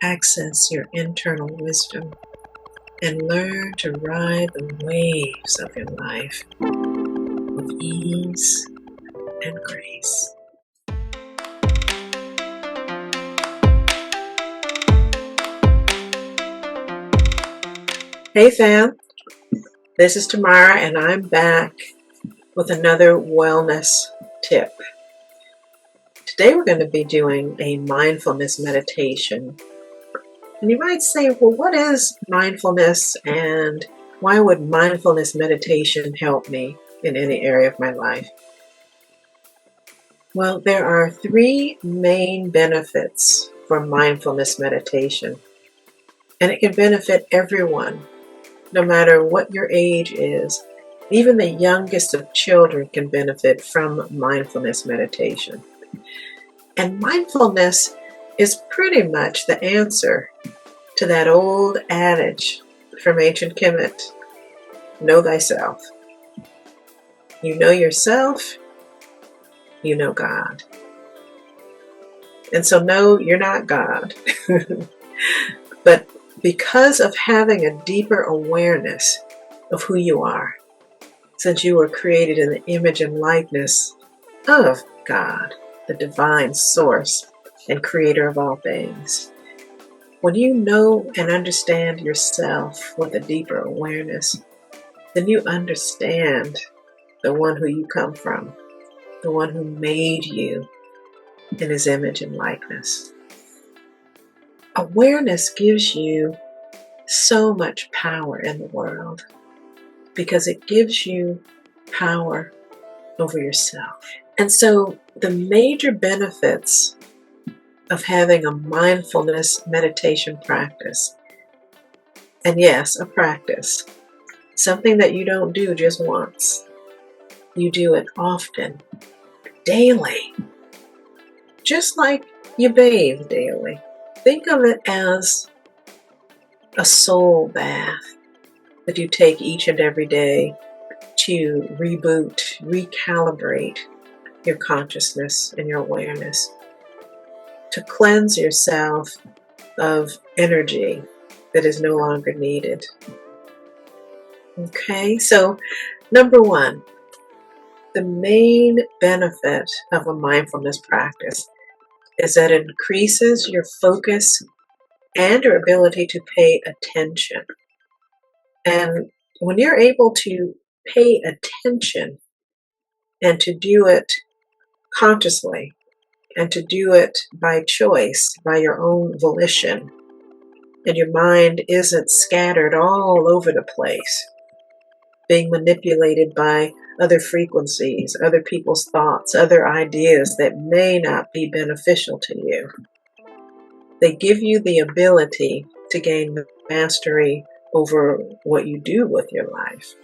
access your internal wisdom and learn to ride the waves of your life with ease and grace. Hey fam, this is Tamara and I'm back with another wellness tip. Today we're going to be doing a mindfulness meditation. And you might say, well, what is mindfulness and why would mindfulness meditation help me in any area of my life? Well, there are three main benefits from mindfulness meditation. And it can benefit everyone, no matter what your age is. Even the youngest of children can benefit from mindfulness meditation. And mindfulness is pretty much the answer to that old adage from ancient Kemet, know thyself. You know yourself, you know God. And so no, you're not God. But because of having a deeper awareness of who you are, since you were created in the image and likeness of God, the divine source and creator of all things. When you know and understand yourself with a deeper awareness, then you understand the one who you come from, the one who made you in his image and likeness. Awareness gives you so much power in the world because it gives you power over yourself. And so the major benefits of having a mindfulness meditation practice, and yes, a practice, something that you don't do just once. You do it often, daily, just like you bathe daily. Think of it as a soul bath that you take each and every day to reboot, recalibrate your consciousness and your awareness, to cleanse yourself of energy that is no longer needed. Okay, so number one, the main benefit of a mindfulness practice is that it increases your focus and your ability to pay attention. And when you're able to pay attention and to do it consciously and to do it by choice, by your own volition, and your mind isn't scattered all over the place, being manipulated by other frequencies, other people's thoughts, other ideas that may not be beneficial to you. They give you the ability to gain mastery over what you do with your life,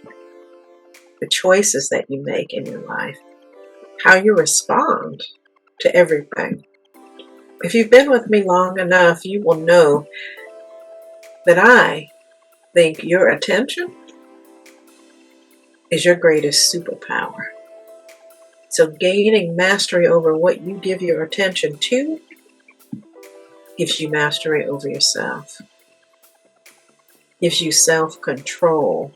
the choices that you make in your life, how you respond to everything. If you've been with me long enough, you will know that I think your attention is your greatest superpower. So gaining mastery over what you give your attention to gives you mastery over yourself, gives you self-control.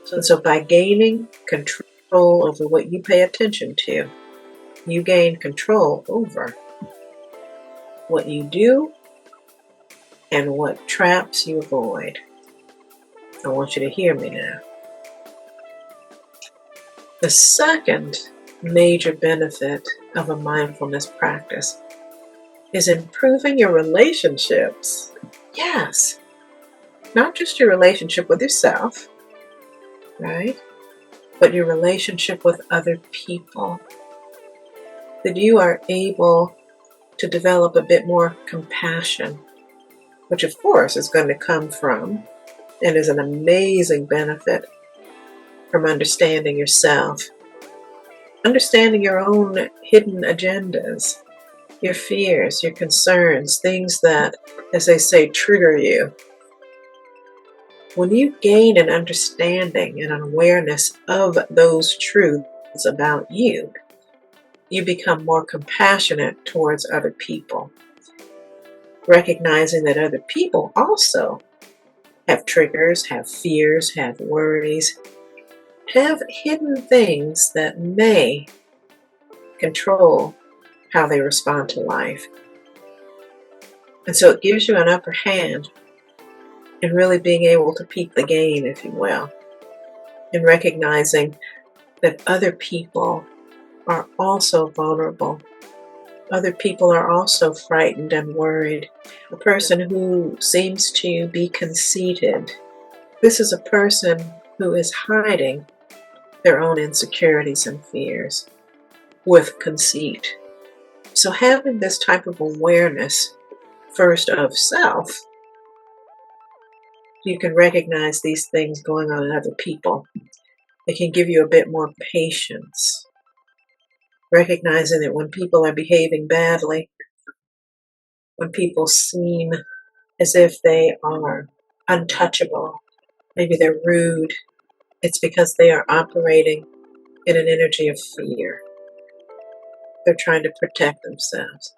So by gaining control over what you pay attention to, you gain control over what you do and what traps you avoid. I want you to hear me now. The second major benefit of a mindfulness practice is improving your relationships. Yes, not just your relationship with yourself, right? But your relationship with other people. That you are able to develop a bit more compassion, which of course is going to come from and is an amazing benefit from understanding yourself, understanding your own hidden agendas, your fears, your concerns, things that, as they say, trigger you. When you gain an understanding and an awareness of those truths about you, you become more compassionate towards other people. recognizing that other people also have triggers, have fears, have worries, have hidden things that may control how they respond to life. And so it gives you an upper hand in really being able to peep the game, if you will, in recognizing that other people are also vulnerable. Other people are also frightened and worried. A person who seems to be conceited, this is a person who is hiding their own insecurities and fears with conceit. So having this type of awareness, first of self, you can recognize these things going on in other people. It can give you a bit more patience, recognizing that when people are behaving badly, when people seem as if they are untouchable, maybe they're rude, it's because they are operating in an energy of fear. They're trying to protect themselves.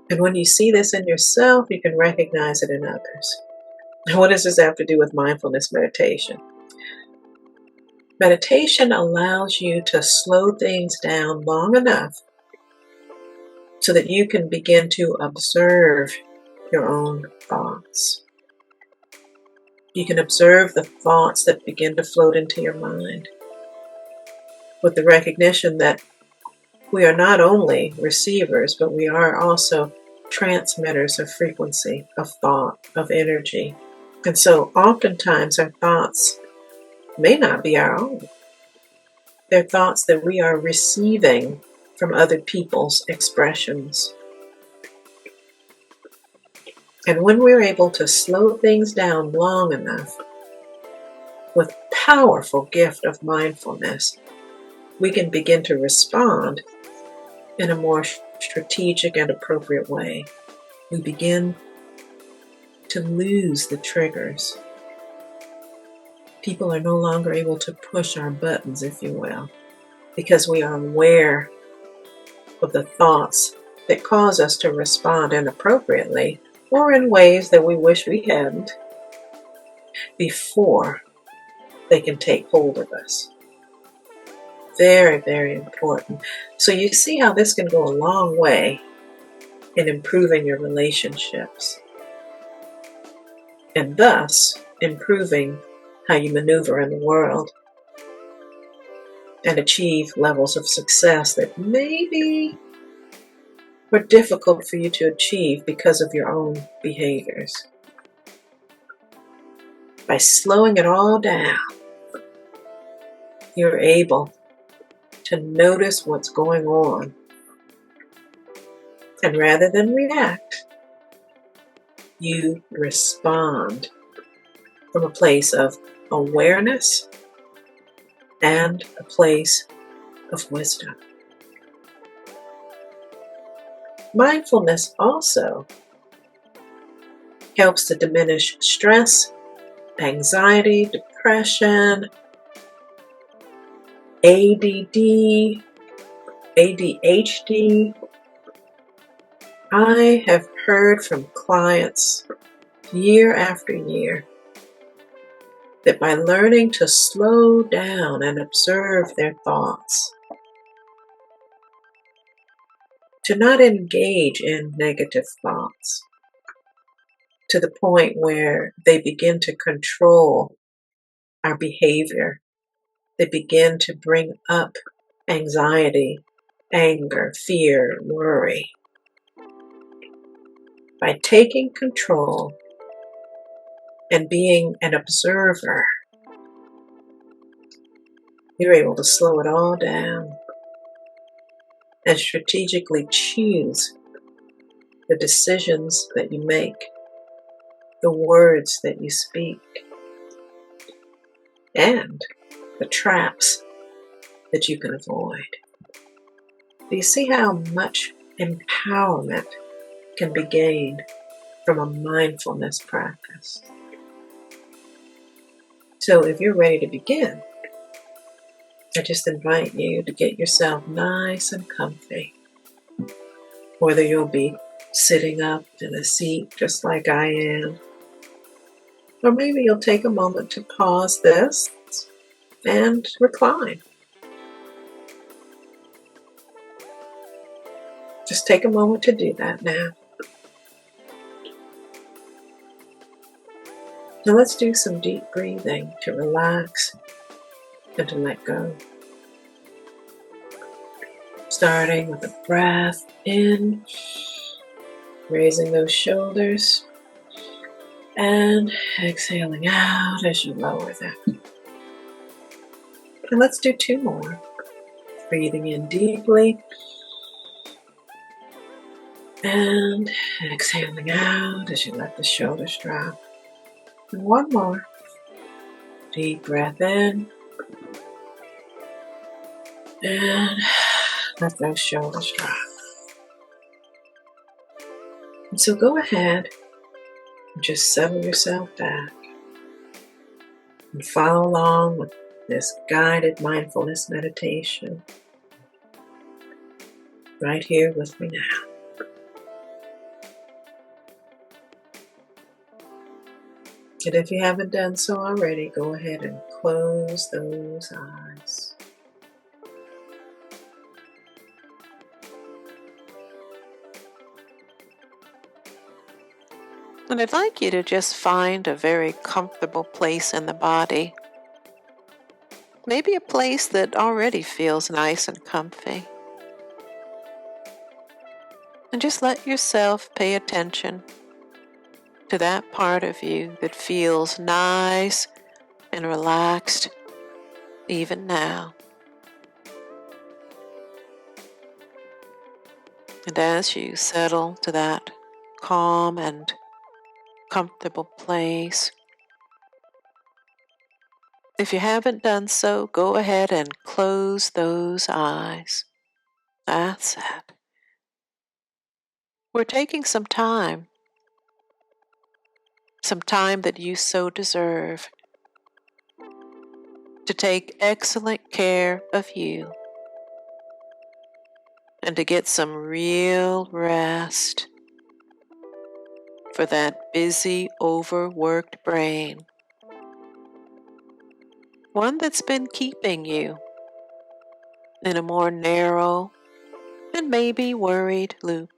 And when you see this in yourself, you can recognize it in others. And what does this have to do with mindfulness meditation? Meditation allows you to slow things down long enough so that you can begin to observe your own thoughts. You can observe the thoughts that begin to float into your mind with the recognition that we are not only receivers, but we are also transmitters of frequency, of thought, of energy. And so oftentimes our thoughts may not be our own. They're thoughts that we are receiving from other people's expressions. And when we're able to slow things down long enough with powerful gift of mindfulness, we can begin to respond in a more strategic and appropriate way. We begin to lose the triggers. People are no longer able to push our buttons, if you will, because we are aware of the thoughts that cause us to respond inappropriately or in ways that we wish we hadn't before they can take hold of us. Very, very important. So you see how this can go a long way in improving your relationships and thus improving how you maneuver in the world and achieve levels of success that maybe were difficult for you to achieve because of your own behaviors. By slowing it all down, you're able to notice what's going on. And rather than react, you respond from a place of awareness and a place of wisdom. Mindfulness also helps to diminish stress, anxiety, depression, ADD, ADHD. I have heard from clients year after year that by learning to slow down and observe their thoughts, to not engage in negative thoughts to the point where they begin to control our behavior, they begin to bring up anxiety, anger, fear, worry. By taking control and being an observer, you're able to slow it all down and strategically choose the decisions that you make, the words that you speak, and the traps that you can avoid. Do you see how much empowerment can be gained from a mindfulness practice? So if you're ready to begin, I just invite you to get yourself nice and comfy. Whether you'll be sitting up in a seat just like I am. Or maybe you'll take a moment to pause this and recline. Just take a moment to do that now. Now let's do some deep breathing to relax and to let go. Starting with a breath in, raising those shoulders, and exhaling out as you lower them. And let's do 2 more. Breathing in deeply, and exhaling out as you let the shoulders drop. And 1 more. Deep breath in, and let those shoulders drop. And so go ahead and just settle yourself back and follow along with this guided mindfulness meditation right here with me now. And if you haven't done so already, go ahead and close those eyes. And I'd like you to just find a very comfortable place in the body. Maybe a place that already feels nice and comfy. And just let yourself pay attention to that part of you that feels nice and relaxed even now. And as you settle to that calm and comfortable place, if you haven't done so, go ahead and close those eyes. That's it. We're taking some time that you so deserve, to take excellent care of you and to get some real rest for that busy, overworked brain, one that's been keeping you in a more narrow and maybe worried loop.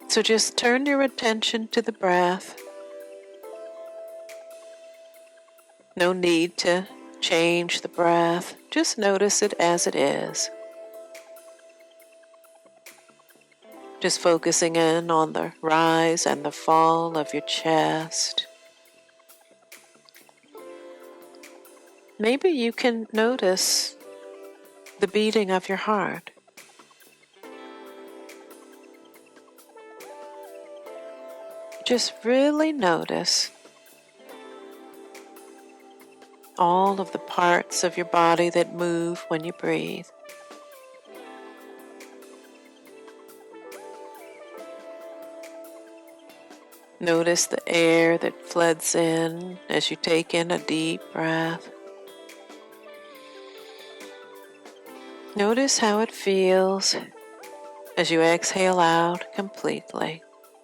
So just turn your attention to the breath. No need to change the breath. Just notice it as it is. Just focusing in on the rise and the fall of your chest. Maybe you can notice the beating of your heart. Just really notice all of the parts of your body that move when you breathe. Notice the air that floods in as you take in a deep breath. Notice how it feels as you exhale out completely.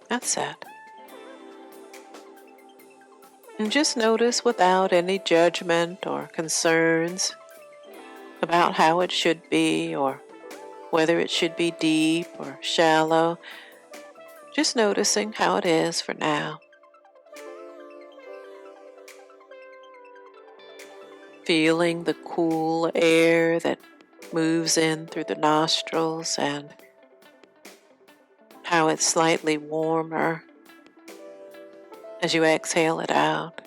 That's it. And just notice without any judgment or concerns about how it should be or whether it should be deep or shallow. Just noticing how it is for now. Feeling the cool air that moves in through the nostrils and how it's slightly warmer as you exhale it out.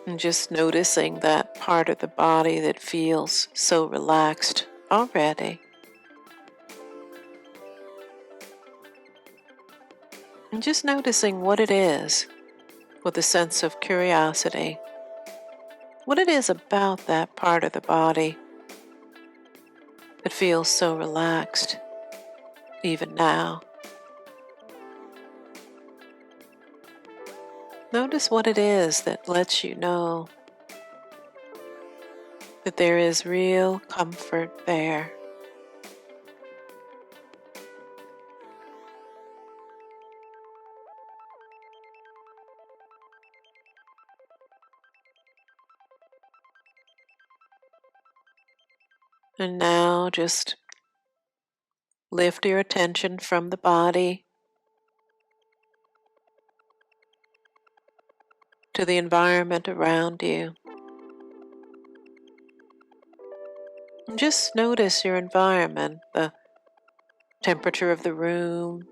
And just noticing that part of the body that feels so relaxed already. And just noticing what it is with a sense of curiosity. What it is about that part of the body that feels so relaxed even now. Notice what it is that lets you know that there is real comfort there. And now just lift your attention from the body to the environment around you. And just notice your environment, the temperature of the room,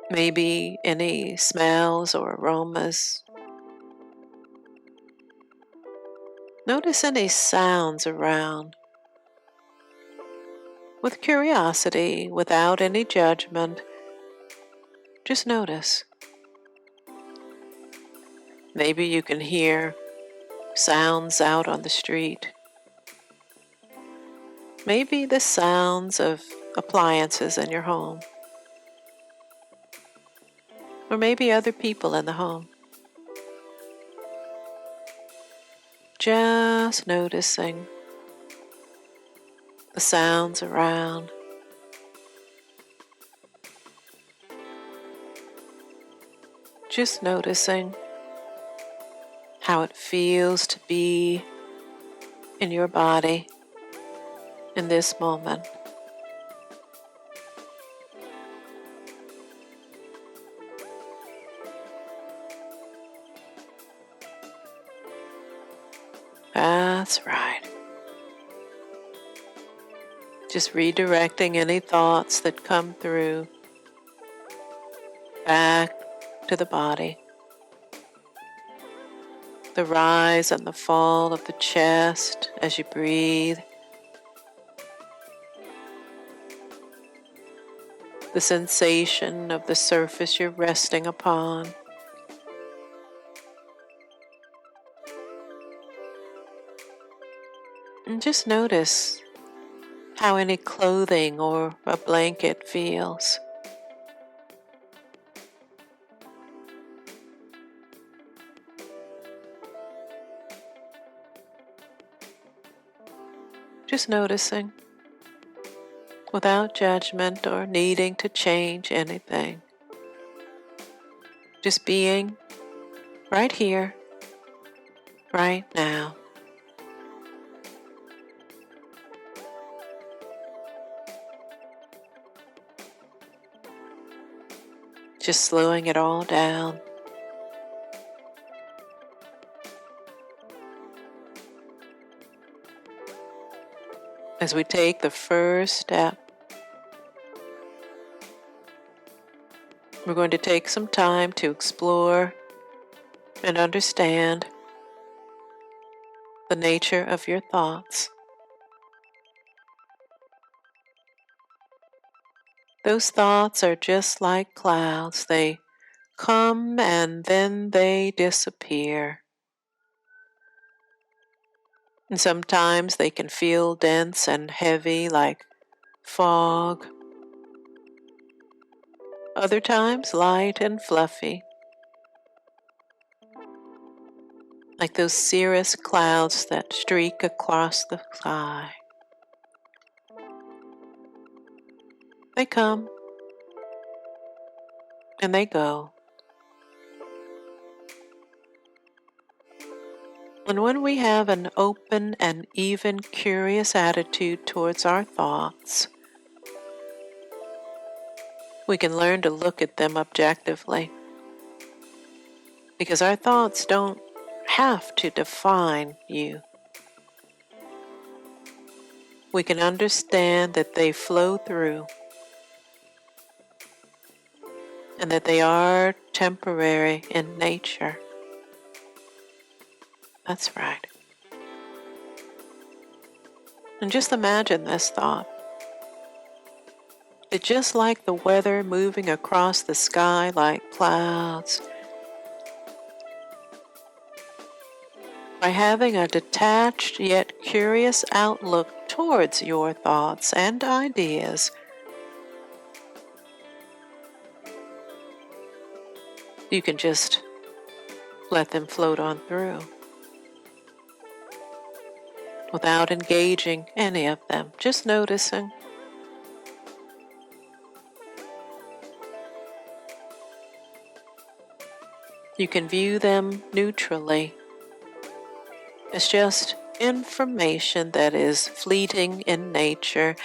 maybe any smells or aromas. Notice any sounds around. With curiosity, without any judgment, just notice. Maybe you can hear sounds out on the street. Maybe the sounds of appliances in your home. Or maybe other people in the home. Just noticing the sounds around. Just noticing how it feels to be in your body in this moment. That's right. Just redirecting any thoughts that come through back to the body. The rise and the fall of the chest as you breathe. The sensation of the surface you're resting upon. And just notice how any clothing or a blanket feels. Just noticing, without judgment or needing to change anything. Just being right here, right now. Just slowing it all down. As we take the first step, we're going to take some time to explore and understand the nature of your thoughts. Those thoughts are just like clouds. They come and then they disappear. And sometimes they can feel dense and heavy like fog. Other times light and fluffy, like those cirrus clouds that streak across the sky. They come and they go. And when we have an open and even curious attitude towards our thoughts, we can learn to look at them objectively. Because our thoughts don't have to define you. We can understand that they flow through and that they are temporary in nature. That's right. And just imagine this thought. That just like the weather moving across the sky like clouds, by having a detached yet curious outlook towards your thoughts and ideas, you can just let them float on through. without engaging any of them, just noticing. You can view them neutrally as just information that is fleeting in nature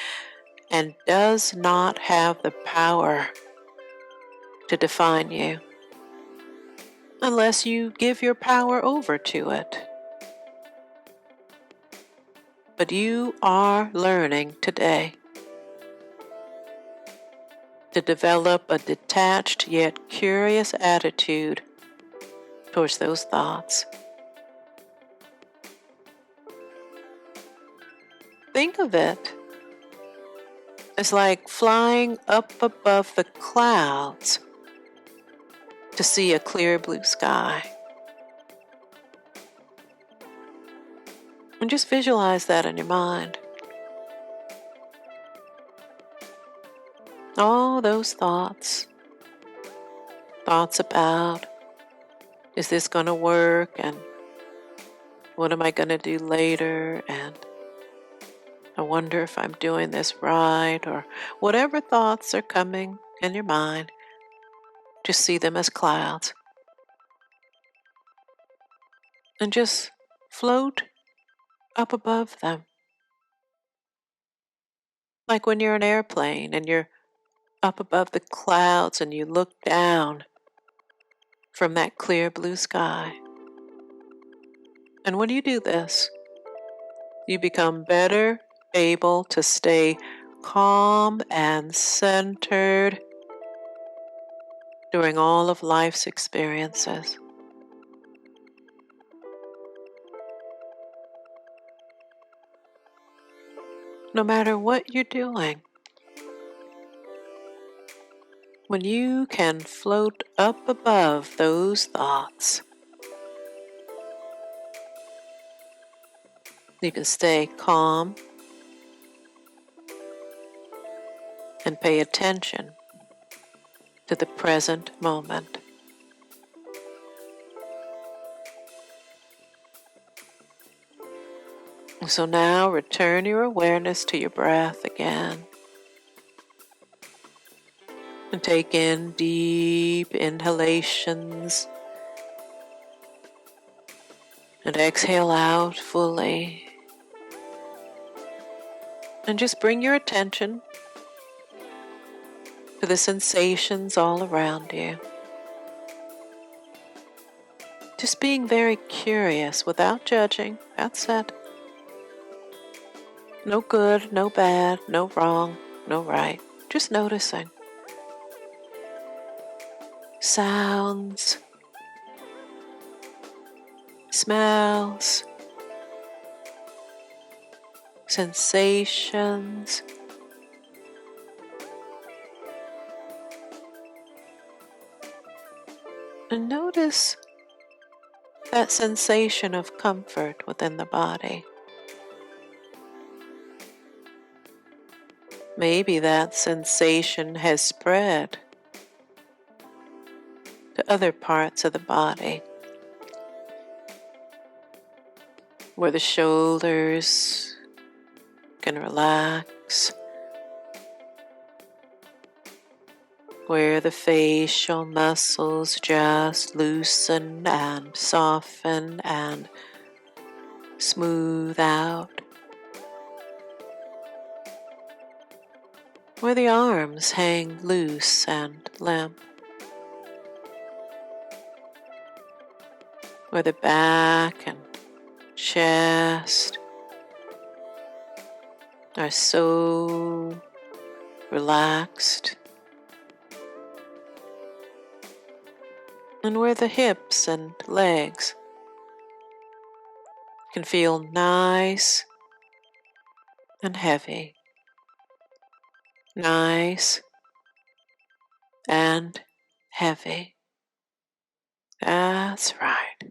and does not have the power to define you unless you give your power over to it. But you are learning today to develop a detached yet curious attitude towards those thoughts. Think of it as like flying up above the clouds to see a clear blue sky. And just visualize that in your mind. All those thoughts about, is this going to work? And what am I going to do later? And I wonder if I'm doing this right, or whatever thoughts are coming in your mind, just see them as clouds. And just float up above them. Like when you're in an airplane and you're up above the clouds and you look down from that clear blue sky. And when you do this, you become better able to stay calm and centered during all of life's experiences. No matter what you're doing, when you can float up above those thoughts, you can stay calm and pay attention to the present moment. So now return your awareness to your breath again. And take in deep inhalations. And exhale out fully. And just bring your attention to the sensations all around you. Just being very curious without judging. That's it. No good, no bad, no wrong, no right. Just noticing. Sounds, smells, sensations. And notice that sensation of comfort within the body. Maybe that sensation has spread to other parts of the body, where the shoulders can relax, where the facial muscles just loosen and soften and smooth out, where the arms hang loose and limp, where the back and chest are so relaxed, and where the hips and legs can feel nice and heavy, nice and heavy. That's right.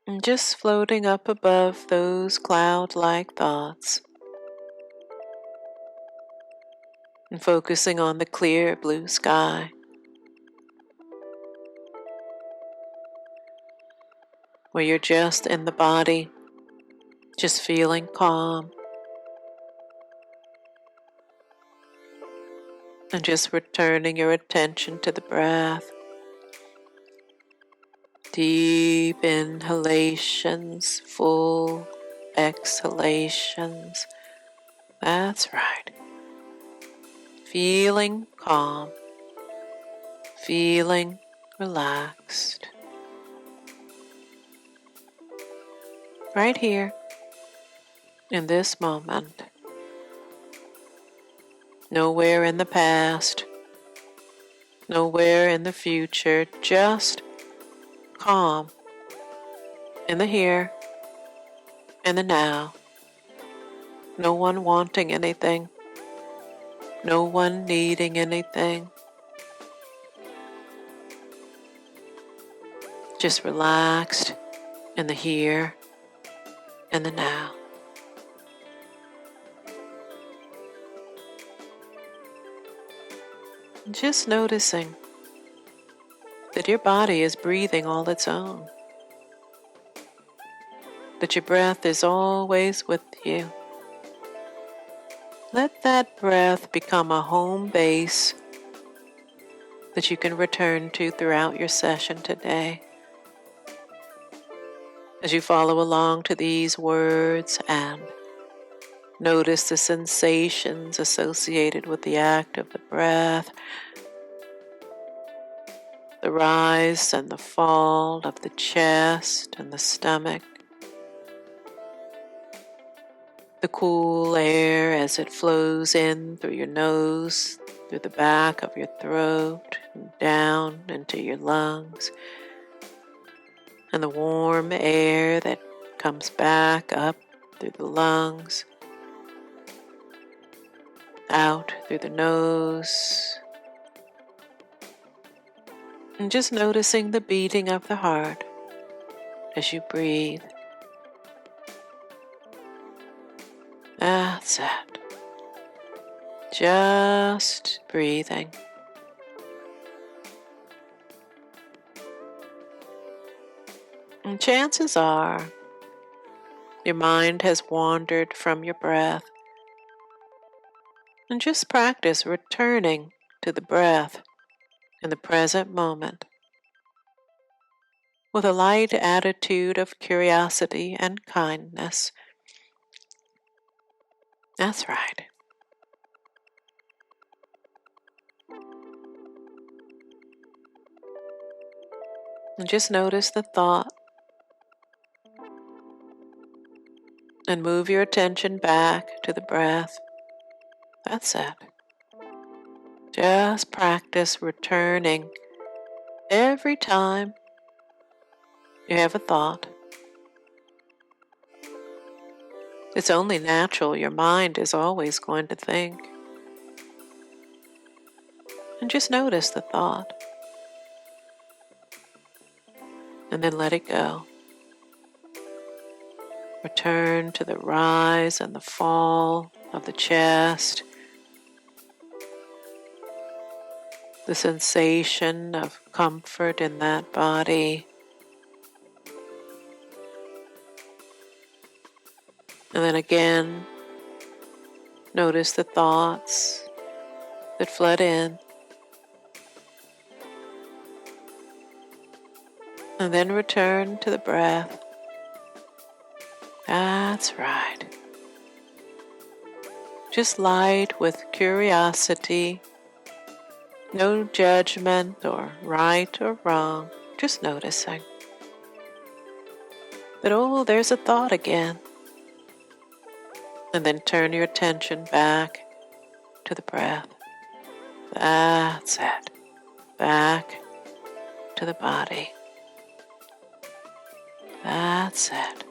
And just floating up above those cloud-like thoughts and focusing on the clear blue sky. where you're just in the body, just feeling calm, and just returning your attention to the breath. Deep inhalations, full exhalations. That's right. Feeling calm, feeling relaxed. Right here, in this moment. Nowhere in the past, nowhere in the future, just calm in the here and the now. No one wanting anything, no one needing anything. Just relaxed in the here and the now. And just noticing that your body is breathing all its own, that your breath is always with you. Let that breath become a home base that you can return to throughout your session today. As you follow along to these words and notice the sensations associated with the act of the breath, the rise and the fall of the chest and the stomach, the cool air as it flows in through your nose, through the back of your throat, and down into your lungs, and the warm air that comes back up through the lungs, out through the nose, and just noticing the beating of the heart as you breathe. That's it. Just breathing. And chances are your mind has wandered from your breath. And just practice returning to the breath in the present moment with a light attitude of curiosity and kindness. That's right. And just notice the thought and move your attention back to the breath. That's it. Just practice returning every time you have a thought. It's only natural. Your mind is always going to think. And just notice the thought. And then let it go. Return to the rise and the fall of the chest, the sensation of comfort in that body, and then again, notice the thoughts that flood in, and then return to the breath. That's right. Just light with curiosity, no judgment or right or wrong, just noticing that, oh, there's a thought again. And then turn your attention back to the breath. That's it. Back to the body. That's it.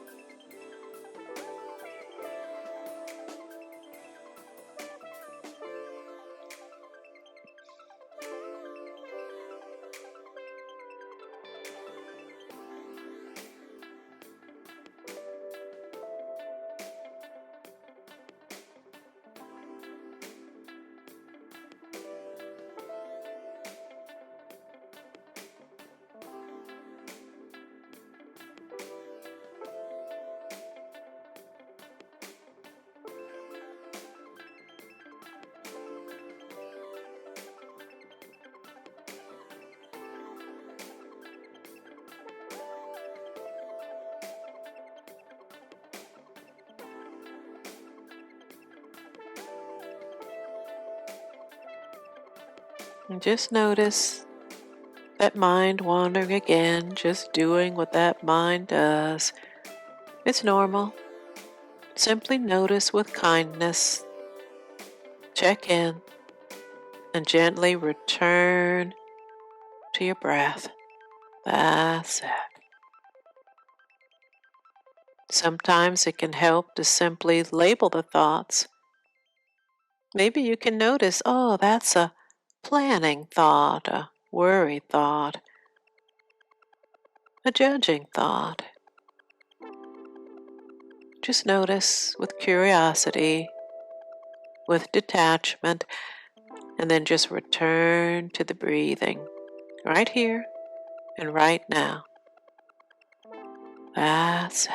And just notice that mind wandering again, just doing what that mind does. It's normal. Simply notice with kindness, check in, and gently return to your breath. That's it. Sometimes it can help to simply label the thoughts. Maybe you can notice, oh, that's a planning thought, a worry thought, a judging thought. Just notice with curiosity, with detachment, and then just return to the breathing right here and right now. That's it.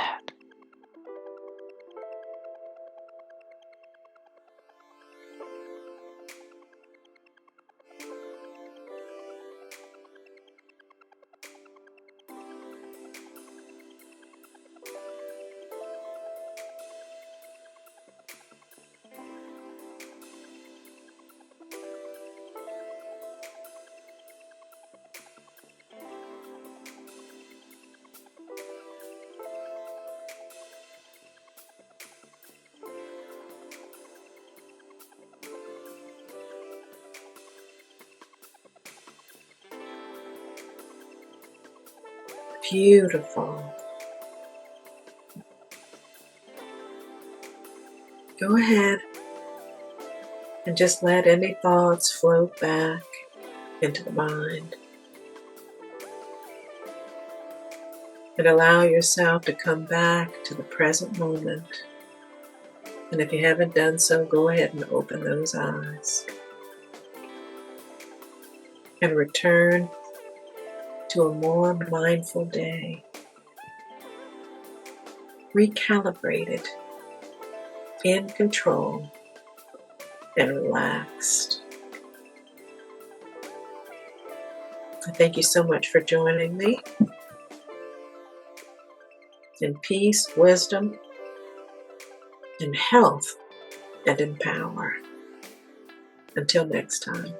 Beautiful. Go ahead and just let any thoughts float back into the mind. And allow yourself to come back to the present moment. And if you haven't done so, go ahead and open those eyes. And return to a more mindful day. Recalibrated, in control, and relaxed. Thank you so much for joining me. In peace, wisdom, in health, and in power. Until next time.